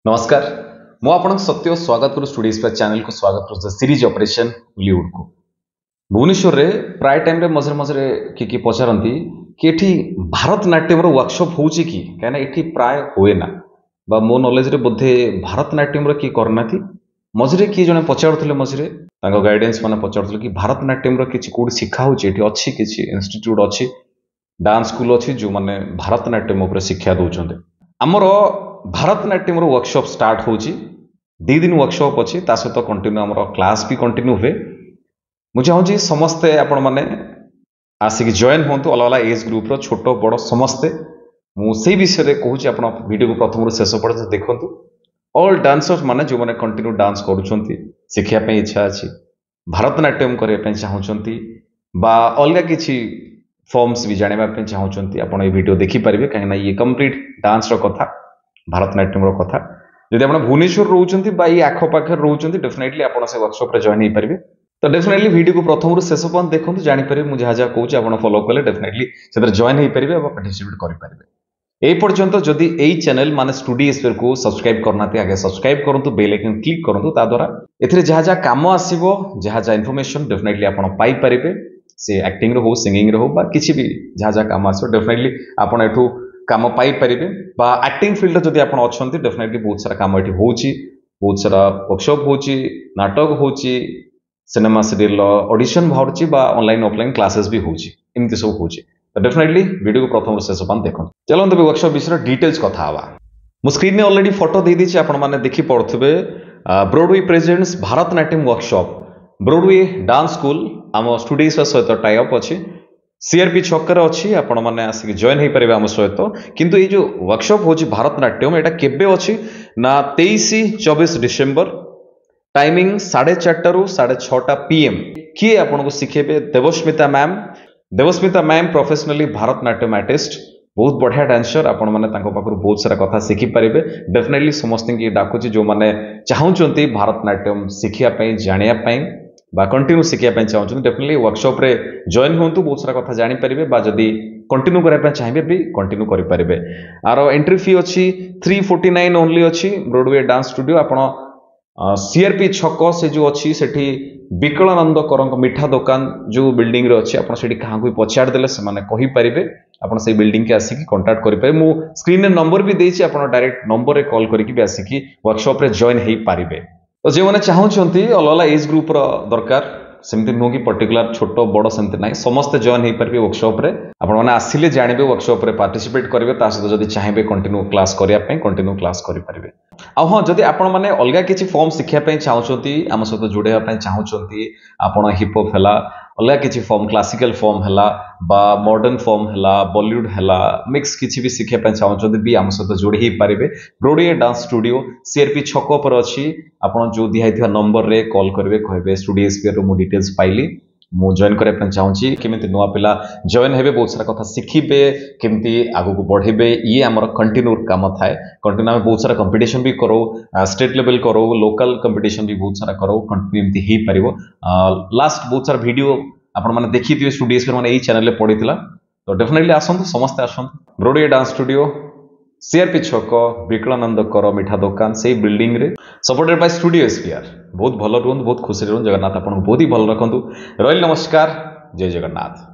नमस्कार मु आपन सत्य स्वागत करू स्टूडियो स्पेस चैनल को स्वागत करू सीरीज ऑपरेशन हॉलीवुड को भुवनेश्वर रे प्राय टाइम रे मझे मझे कि पचारती कि एठी भारतनाट्यम रो वर्कशॉप होउची कि कहना एठी प्राय होए ना बा मो नॉलेज रे बोधे भारतनाट्यम रो कि करना थी मझे कि जने पचारुथले मझे तांको गाइडेंस माने पचारुथले कि भारतनाट्यम रो किछि कोड शिखा होउची एठी अछि किछि इंस्टीट्यूट अछि डांस स्कूल अछि जो माने भारतनाट्यम ऊपर शिक्षा दउछन्ते हमर भारतनाट्यम वर्कशॉप स्टार्ट होची 2 दिन वर्कशॉप अच्छी सहित कंटिन्यू आम क्लास भी कंटिन्यू हुए मुझे चाहूँगी समस्ते आपण मैंने आसिक जॉइन हूँ अलग अलग एज ग्रुप छोट बड़ समस्ते मुझे विषय कहूँ आप वीडियो को प्रथम शेष पर्यटन देखूँ ऑल डांसर्स माने जो मैंने कंटिन्यू डांस करुँच शिखापी इच्छा अच्छी भारतनाट्यम करने चाहूँगी बा अलग किसी फॉर्म्स भी जानवाई चाहूँगी आप वीडियो देखिपारे कहीं ये कंप्लीट डांस कथा भारतनाट्यम कथा जदि आप भुवनेश्वर रोचंती बा ये आखपाखे रोचंती डेफिनेटली आप वर्कशॉप रे जॉइन हो पारे तो डेफिनेटली वीडियो को प्रथम शेष पर्यटन देखो जानीपारे मुझे जहाँ जहाँ कहूँ आप फॉलो कले डेफिनेटली से जॉइन हो पारे और पार्टिसिपेट करें ए पर्यंत जदि यही चैनल माने स्टूडियो स्पेयर को सब्सक्राइब करना आगे सब्सक्राइब करूँ बेल आइकन क्लिक करूँ ताद्वारा एथिरे जहाँ जहाँ काम आसो जहाँ जहाँ इनफॉरमेशन डेफिनेटली आप पाइपर से एक्टिंग हो सिंगिंग हो बा किसी भी जहाँ जहाँ काम आसो डेफिनेटली आपड़ एठू काम पाइपर बा एक्टिंग फील्ड जदि आप अच्छा डेफिनेटली बहुत सारा काम ये होची बहुत सारा वर्कशॉप होची नाटक होची सिनेमा सीरियल ऑडिशन बाहर बा ऑनलाइन ऑफलाइन क्लासेस भी होची एमती सब होची तो डेफिनेटली वीडियो को प्रथम शेष पान देखो चलते भी वर्कशॉप विषय डिटेल्स कथा हवा मु स्क्रीन में ऑलरेडी फोटो दे दीची आपण माने देखि पड़थबे Broadway presents Bharatanatyam workshop Broadway dance school आम स्टूडियो सहित टाई अप अच्छी सीआरपी छक अच्छी आपण मैंने आसिक जॉइन हो पारे आम सहित किंतु ये जो वर्कशॉप होची भारतनाट्यम एटा केबे अच्छी ना 23-24 डिसेम्बर टाइमिंग 4:30 ରୁ 6:30 PM किए आपन को सिखेबे Debasmita ma'am professionally Bharatanatyam artist बहुत बढ़िया डांसर आपण माने तांको पाखरु बहुत सारा कथा सिखि पारिबे डेफिनेटली समस्त की डाकुची जो माने चाहूचंती भारतनाट्यम सिखिया पई जानिया पई बा कंटिन्यू शिखा चाहूँ डेफिनेटली वर्कशॉप रे जॉइन हूँ बहुत सारा कथा जानीपारे बा जदि कंटिन्यू करने चाहिए भी कंटिन्यू करें आर एंट्री फी अच्छी 349 ओनली अच्छी ब्रॉडवे डांस स्टूडियो आपण सीआरपी छक से जो अच्छी सेठी विकलानंद करंक मिठा दुकान जो बिल्डिंग रे अच्छी आप क्या पचार देले से माने कहि पारिबे आपण से बिल्डिंग के आसिक कांटेक्ट करें मु स्क्रीन में नंबर भी देछि आपण डायरेक्ट नंबर रे कॉल करके भी आसिक वर्कशॉप रे जॉइन हो पारिबे तो जो मैंने चाहूँगी अलग अलग एज ग्रुप दरकार सेमती नुह कि पर्टिकुलर छोट बड़ सेमती ना समस्ते जॉइन हो पारे वर्कशॉप रे आपण मैंने आसिले जानबे वर्कशॉप रे पार्टिसिपेट करेंगे सहित जब चाहिए कंटिन्यू क्लास करने कंटिन्यू क्लास करेंगे हाँ जदि आपण मैंने अलग किसी फॉर्म शिखापी चाहूँगी आम सहित जोड़ाई चाहूँगी आपण हिपहप है अलग किसी फॉर्म क्लासिकल फॉर्म है बा मॉडर्न फॉर्म है बॉलीवुड है मिक्स किसी भी शिखापी चाहूँगी भी आम सहित जोड़ी हो पारे ब्रॉडवे डांस स्टूडियो सीआरपी छक पर अच्छी आपड़ जो दिखाई नंबर रे कॉल करेंगे कहे स्टूडियो स्पेयर मु डिटेल्स पाइली मु जॉइन करने चाहूँगी केमिति नुआ पिला जॉइन हेबे बहुत सारा कथा शिखिबे केमिति आगु को बढ़ेबे ये आमर कंटिन्यू काम थाए कंटिन्यू आम बहुत सारा कंपटीशन भी करो स्टेट लेवल करो लोकल कंपटीशन भी बहुत सारा करो कंटिन्यू एमती हो पारिबो लास्ट बहुत सारा वीडियो आपण माने देखिथिबे स्टूडियोस पर माने एई चैनल रे पडितला तो डेफिनेटली आसंतु समस्त आसंतु ब्रॉडवे डांस स्टूडियो सीआरपी छक विकलानंद कर मिठा दुकान से बिल्डिंग रे सपोर्टेड बाय स्टूडियो स्पेयर बहुत भल रुहतु बहुत खुशी रुहतु जगन्नाथ आपको बहुत ही भल रखु रही नमस्कार जय जगन्नाथ।